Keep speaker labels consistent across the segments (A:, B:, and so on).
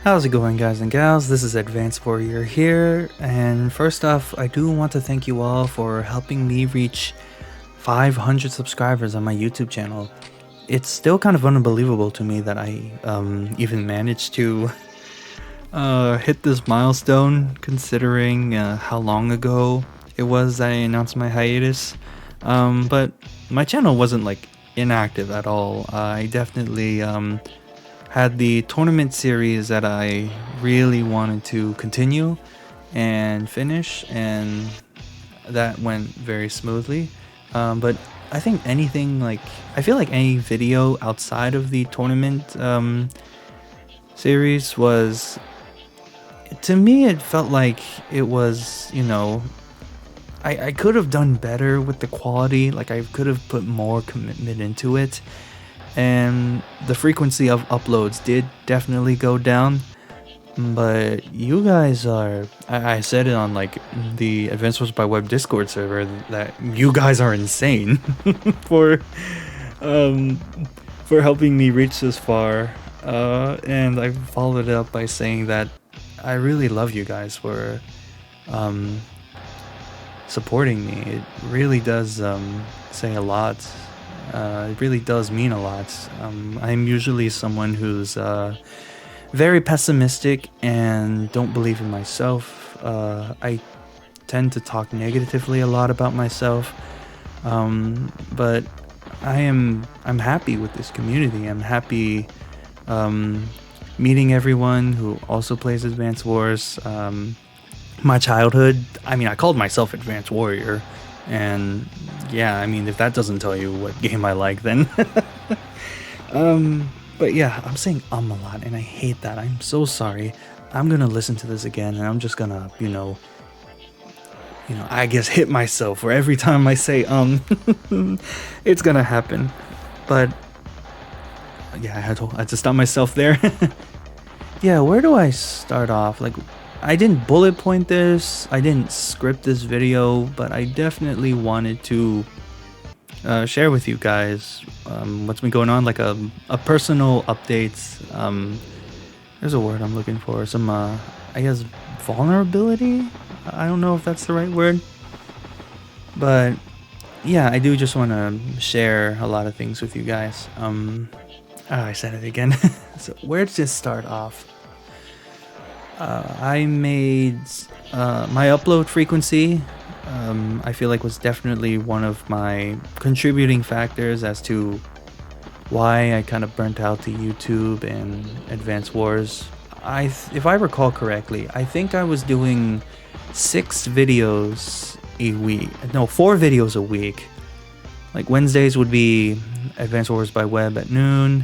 A: How's it going, guys and gals? This is Advanced Warrior here, and first off, I do want to thank you all for helping me reach 500 subscribers on my YouTube channel. It's still kind of unbelievable to me that I even managed to hit this milestone, considering how long ago it was that I announced my hiatus. But my channel wasn't like inactive at all. I definitely had the tournament series that I really wanted to continue and finish, and that went very smoothly. But I think I feel like any video outside of the tournament series was, to me, it felt like it was, I could have done better with the quality, like I could have put more commitment into it. And the frequency of uploads did definitely go down, but you guys are, I said it on like the Advanced Wars by Web Discord server, that you guys are insane for um for helping me reach this far, and I followed it up by saying that I really love you guys for um supporting me. It really does say a lot. It really does mean a lot. I'm usually someone who's very pessimistic and don't believe in myself. I tend to talk negatively a lot about myself, but I'm happy with this community. I'm happy meeting everyone who also plays Advanced Wars. My childhood, I mean, I called myself Advanced Warrior, and yeah, I mean, if that doesn't tell you what game I like, then but yeah, I'm saying a lot, and I hate that. I'm so sorry. I'm gonna listen to this again, and I'm just gonna, I guess hit myself for every time I say it's gonna happen. But yeah, I had to stop myself there. Yeah, where do I start off? Like, I didn't bullet point this, I didn't script this video, but I definitely wanted to share with you guys what's been going on, like a personal updates. There's a word I'm looking for, some I guess vulnerability. I don't know if that's the right word, but yeah, I do just want to share a lot of things with you guys. I said it again. So where to start off? I made my upload frequency, I feel like, was definitely one of my contributing factors as to why I kind of burnt out to YouTube and Advanced Wars. If I recall correctly, I think I was doing 6 videos a week. No, 4 videos a week. Like Wednesdays would be Advanced Wars by Web at noon,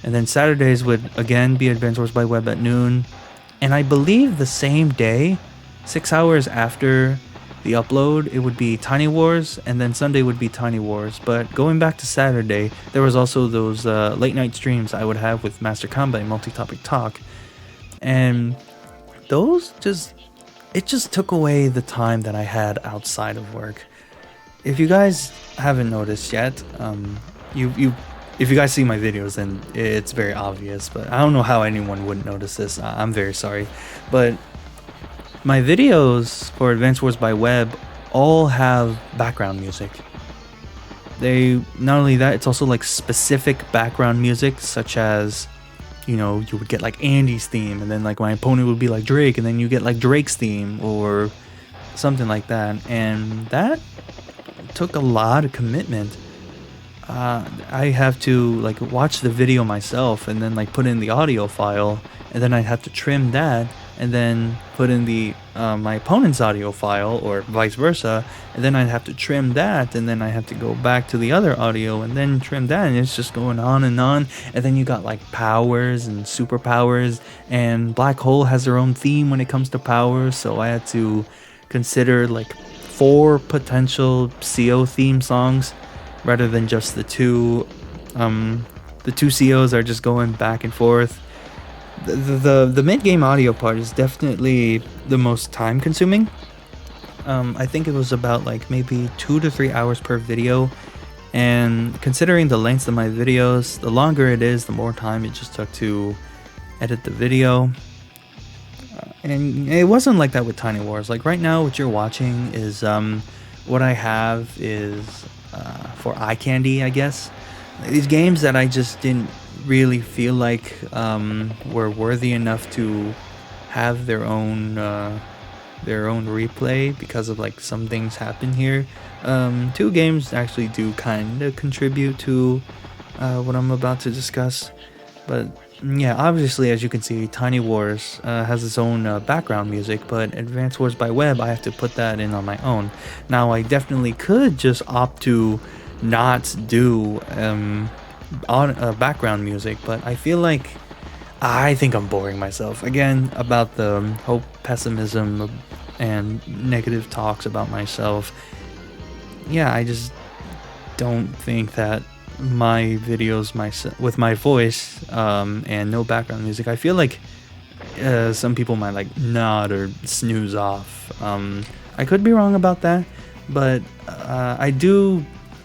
A: and then Saturdays would again be Advanced Wars by Web at noon. And I believe the same day, 6 hours after the upload, it would be Tiny Wars, and then Sunday would be Tiny Wars. But going back to Saturday, there was also those late night streams I would have with Master Combat and Multi-Topic Talk. And those it just took away the time that I had outside of work. If you guys haven't noticed yet, if you guys see my videos, then it's very obvious, but I don't know how anyone wouldn't notice this. I'm very sorry. But my videos for Advanced Wars by Web all have background music. They, not only that, it's also like specific background music, such as, you would get like Andy's theme, and then like my opponent would be like Drake, and then you get like Drake's theme, or something like that. And that took a lot of commitment. I have to like watch the video myself, and then like put in the audio file, and then I have to trim that, and then put in the my opponent's audio file, or vice versa, and then I'd have to trim that, and then I have to go back to the other audio and then trim that, and it's just going on. And then you got like powers and superpowers, and Black Hole has their own theme when it comes to powers, so I had to consider like 4 potential CO theme songs rather than just the 2. The 2 COs are just going back and forth. The mid-game audio part is definitely the most time consuming. I think it was about like maybe 2 to 3 hours per video, and considering the lengths of my videos, the longer it is, the more time it just took to edit the video. And it wasn't like that with Tiny Wars. Like right now, what you're watching is what I have is for eye candy, I guess. These games that I just didn't really feel like were worthy enough to have their own replay because of like some things happen here. Two games actually do kind of contribute to what I'm about to discuss, but yeah, obviously, as you can see, Tiny Wars has its own background music, but Advance Wars by Web, I have to put that in on my own. Now, I definitely could just opt to not do background music, but I think I'm boring myself again about the whole pessimism and negative talks about myself. Yeah, I just don't think that my videos with my voice and no background music, I feel like some people might like nod or snooze off. I could be wrong about that, but I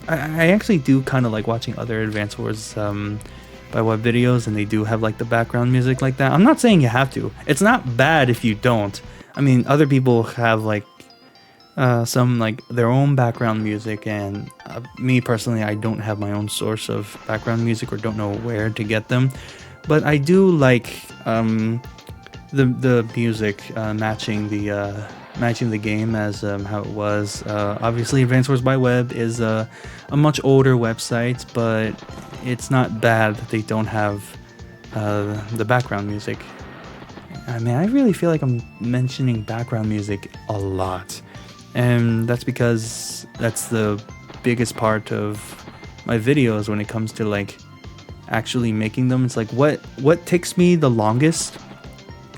A: actually do kind of like watching other Advance Wars by Web videos, and they do have like the background music like that. I'm not saying you have to. It's not bad if you don't. I mean, other people have like some like their own background music, and me personally, I don't have my own source of background music or don't know where to get them, but I do like the music matching the game as how it was. Obviously, Advance Wars by Web is a much older website, but it's not bad that they don't have the background music. I mean, I really feel like I'm mentioning background music a lot. And that's because that's the biggest part of my videos when it comes to like actually making them. It's like what takes me the longest,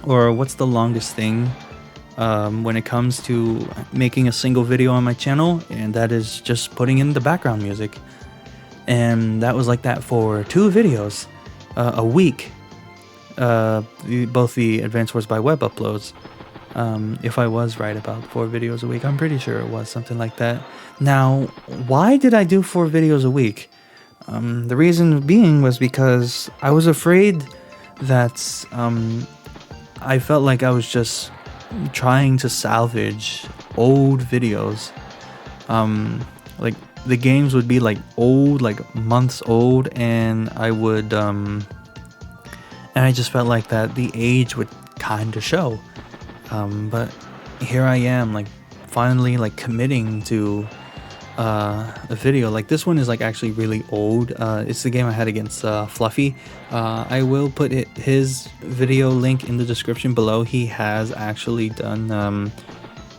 A: or what's the longest thing when it comes to making a single video on my channel, and that is just putting in the background music. And that was like that for 2 videos a week, both the Advance Wars by Web uploads. If I was right about 4 videos a week, I'm pretty sure it was something like that. Now, why did I do 4 videos a week? The reason being was because I was afraid that I felt like I was just trying to salvage old videos. Like the games would be like old, like months old, and I would and I just felt like that the age would kind of show. But here I am, like finally like committing to a video. Like this one is like actually really old. It's the game I had against Fluffy. I will put his video link in the description below. He has actually done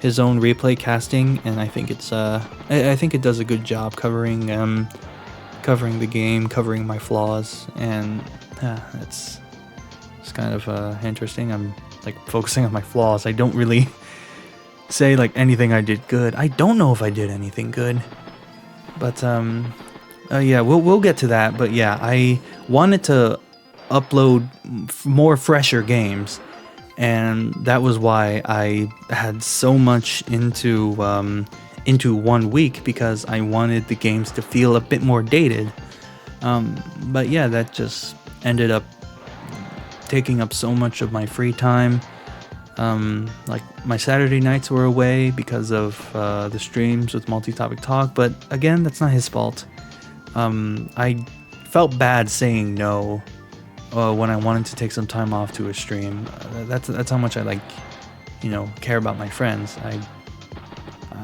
A: his own replay casting, and I think it's I think it does a good job covering the game, covering my flaws, and it's kind of interesting. I'm like focusing on my flaws. I don't really say like anything I did good. I don't know if I did anything good, but yeah, we'll get to that. But yeah, I wanted to upload more fresher games, and that was why I had so much into 1 week, because I wanted the games to feel a bit more dated. But yeah, that just ended up taking up so much of my free time. Like my Saturday nights were away because of the streams with Multi-Topic Talk, but again, that's not his fault. I felt bad saying no when I wanted to take some time off to a stream. That's how much I care about my friends.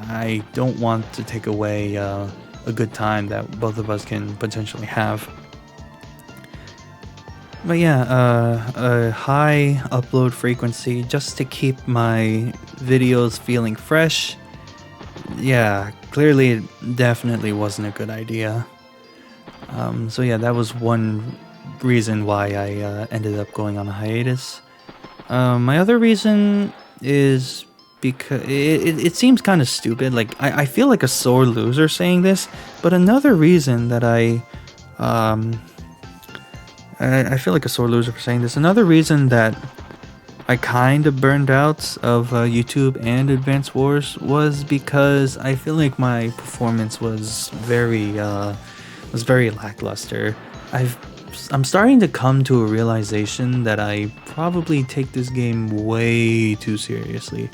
A: I don't want to take away a good time that both of us can potentially have. But yeah, a high upload frequency just to keep my videos feeling fresh. Yeah, clearly it definitely wasn't a good idea. So yeah, that was one reason why I ended up going on a hiatus. My other reason is because it seems kind of stupid. Like I feel like a sore loser saying this, but another reason that I feel like a sore loser for saying this. Another reason that I kind of burned out of YouTube and Advance Wars was because I feel like my performance was very lackluster. I'm starting to come to a realization that I probably take this game way too seriously.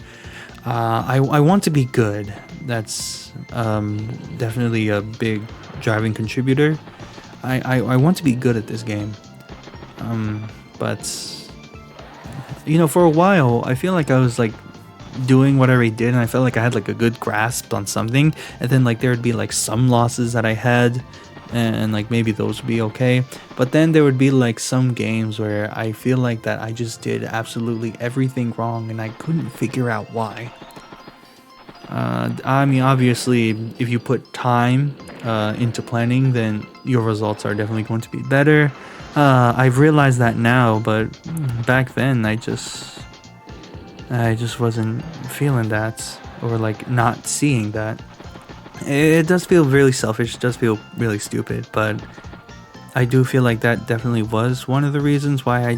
A: I want to be good. That's definitely a big driving contributor. I want to be good at this game. But for a while, I feel like I was like doing what I already did, and I felt like I had like a good grasp on something, and then like there would be like some losses that I had, and like maybe those would be okay, but then there would be like some games where I feel like that I just did absolutely everything wrong and I couldn't figure out why. I mean, obviously, if you put time into planning, then your results are definitely going to be better. I've realized that now, but back then I just wasn't feeling that, or like not seeing that. It does feel really selfish, it does feel really stupid, but I do feel like that definitely was one of the reasons why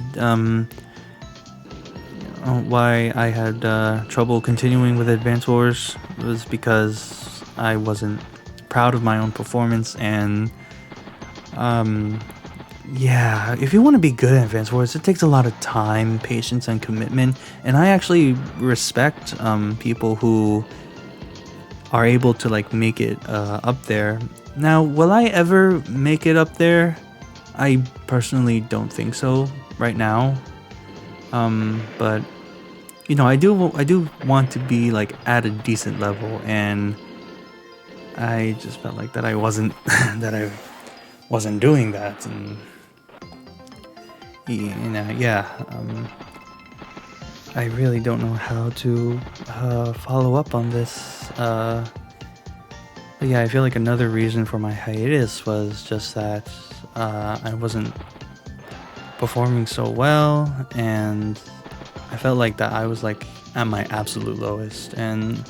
A: I had trouble continuing with Advance Wars, was because I wasn't proud of my own performance. And yeah, if you want to be good at Advance Wars, it takes a lot of time, patience, and commitment, and I actually respect people who are able to like make it up there. Now, will I ever make it up there? I personally don't think so right now. But I do want to be like at a decent level, and I just felt like that I wasn't that I wasn't doing that, and yeah. I really don't know how to follow up on this. But yeah, I feel like another reason for my hiatus was just that I wasn't performing so well, and I felt like that I was like at my absolute lowest. And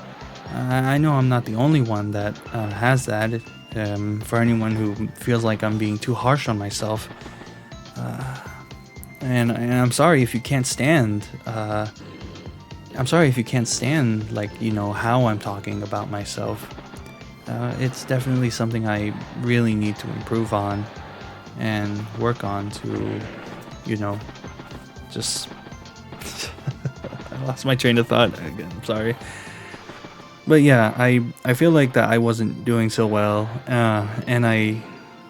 A: I know I'm not the only one that has that. For anyone who feels like I'm being too harsh on myself, and I'm sorry if you can't stand. I'm sorry if you can't stand like how I'm talking about myself. It's definitely something I really need to improve on and work on to, just. I lost my train of thought again. I'm sorry. But yeah, I feel like that I wasn't doing so well, and I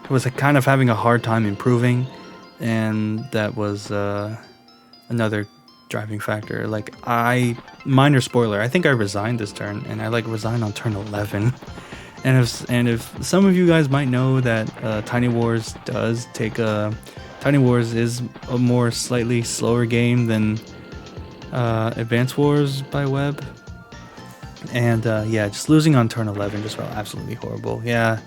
A: was kind of having a hard time improving, and that was another driving factor. Like, minor spoiler, I think I resigned this turn, and I like resigned on turn 11. And if some of you guys might know that Tiny Wars is a more slightly slower game than Advance Wars by Web. And yeah, just losing on turn 11 just felt absolutely horrible. Yeah,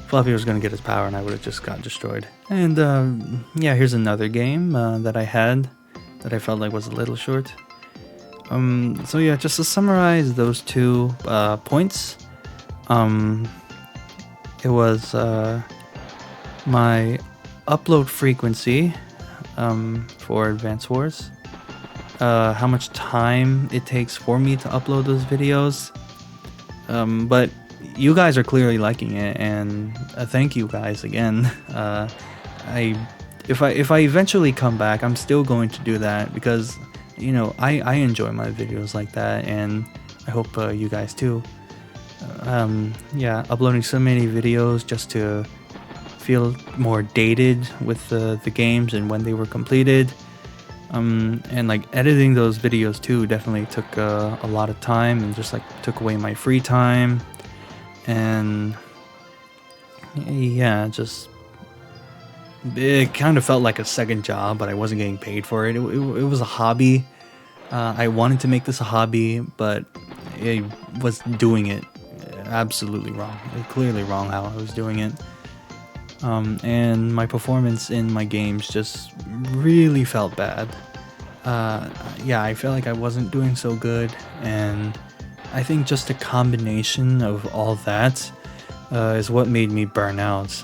A: Fluffy was going to get his power and I would have just got destroyed. And yeah, here's another game that I had that I felt like was a little short. So yeah, just to summarize those 2 points, it was my upload frequency for Advance Wars, how much time it takes for me to upload those videos, but you guys are clearly liking it, and thank you guys again. If I eventually come back, I'm still going to do that because I enjoy my videos like that, and I hope you guys too. Yeah, uploading so many videos just to feel more dated with the games and when they were completed. And like editing those videos too definitely took a lot of time and just like took away my free time. And yeah, just it kind of felt like a second job, but I wasn't getting paid for it. It was a hobby. I wanted to make this a hobby, but I was doing it absolutely wrong. Clearly wrong how I was doing it. And my performance in my games just really felt bad. Yeah, I felt like I wasn't doing so good, and I think just a combination of all that is what made me burn out.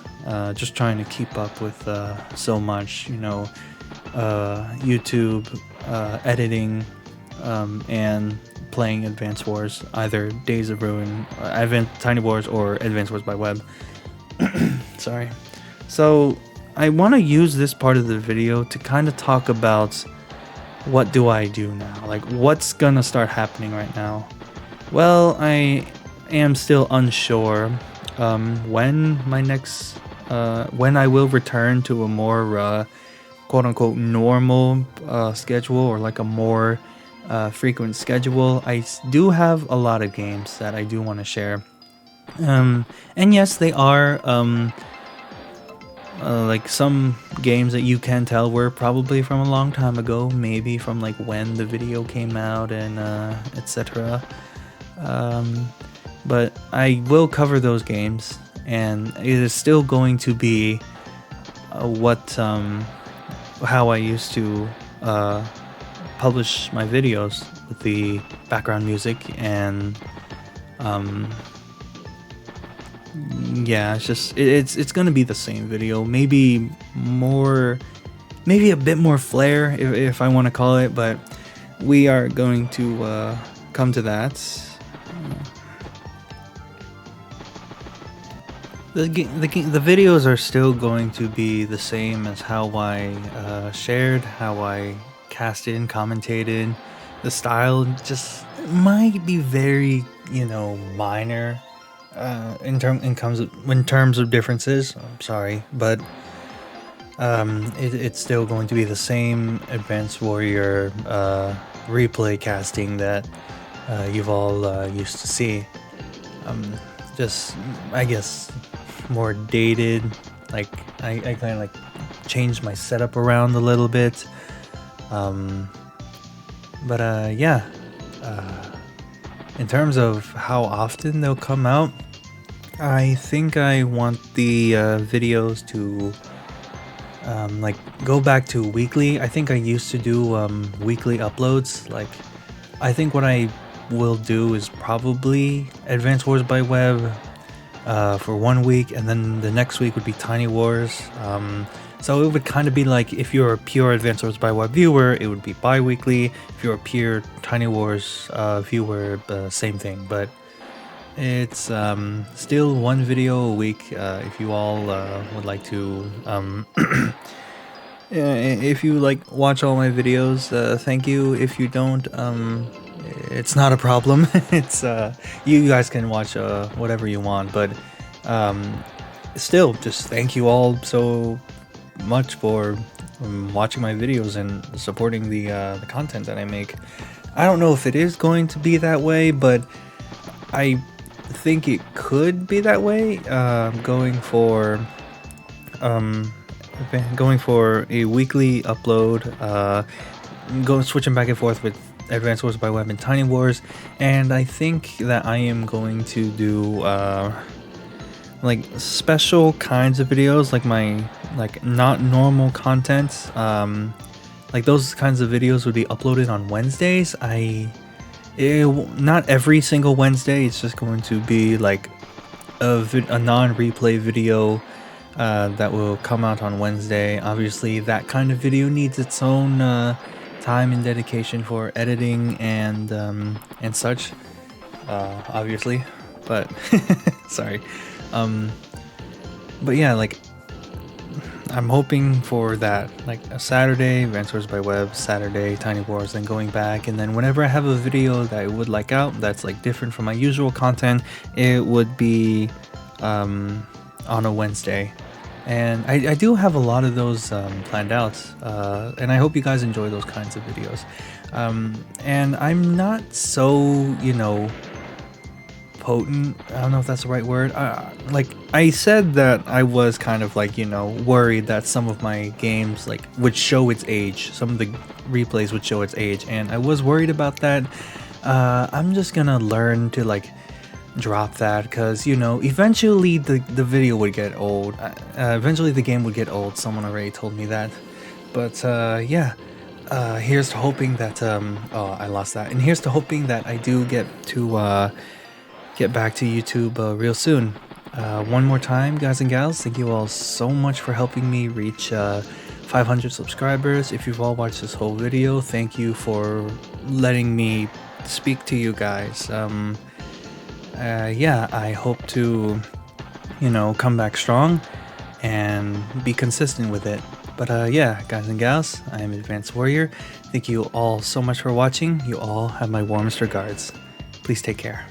A: Just trying to keep up with so much, YouTube, editing, and playing Advance Wars, either Days of Ruin, Tiny Wars, or Advance Wars by Web. Sorry. So I want to use this part of the video to kind of talk about what do I do now? Like, what's gonna start happening right now? Well, I am still unsure when my next, when I will return to a more quote unquote normal schedule, or like a more frequent schedule. Do have a lot of games that I do want to share. And yes, they are like some games that you can tell were probably from a long time ago, maybe from like when the video came out and etc. But I will cover those games, and it is still going to be how I used to publish my videos with the background music, and yeah, it's gonna be the same video, maybe a bit more flair, if I want to call it, but we are going to come to that. The videos are still going to be the same as how I shared, how I casted and commentated. The style just might be very, minor in terms of differences. I'm sorry, but it's still going to be the same Advanced Warrior replay casting that you've all used to see. Just, I guess, more dated. Like I kind of like changed my setup around a little bit. But yeah. In terms of how often they'll come out, I think I want the videos to like go back to weekly. I think I used to do weekly uploads. Like, I think what I will do is probably Advance Wars by Web for 1 week, and then the next week would be Tiny Wars. So it would kind of be like, if you're a pure Advance Wars by Web viewer, it would be bi-weekly. If you're a pure Tiny Wars viewer, same thing. But it's still one video a week. If you all would like to, if you like watch all my videos, thank you. If you don't, it's not a problem. It's you guys can watch whatever you want, but still, just thank you all so much for watching my videos and supporting the content that I make. I don't know if it is going to be that way, but I think it could be that way. Going for a weekly upload, switching back and forth with Advanced Wars by Web and Tiny Wars, and I think that I am going to do like special kinds of videos, like my not normal content. Like those kinds of videos would be uploaded on Wednesdays. Not every single Wednesday. It's just going to be like a non-replay video that will come out on Wednesday. Obviously, that kind of video needs its own time and dedication for editing and such. Obviously, but sorry. But yeah, like I'm hoping for that, like a Saturday Advance Wars by Web, Saturday Tiny Wars, then going back, and then whenever I have a video that I would like out that's like different from my usual content, it would be on a Wednesday. And I do have a lot of those planned out, and I hope you guys enjoy those kinds of videos. And I'm not so, potent. I don't know if that's the right word. Like I said that I was kind of like, worried that some of my games like would show its age. Some of the replays would show its age, and I was worried about that. I'm just gonna learn to like drop that, because eventually the video would get old. Eventually the game would get old. Someone already told me that. But yeah, here's to hoping that I lost that. And here's to hoping that I do get to get back to YouTube real soon. One more time, guys and gals, thank you all so much for helping me reach 500 subscribers. If you've all watched this whole video, thank you for letting me speak to you guys. Yeah, I hope to, come back strong. and be consistent with it. But yeah, guys and gals, I am Advanced Warrior. Thank you all so much for watching. You all have my warmest regards. Please take care.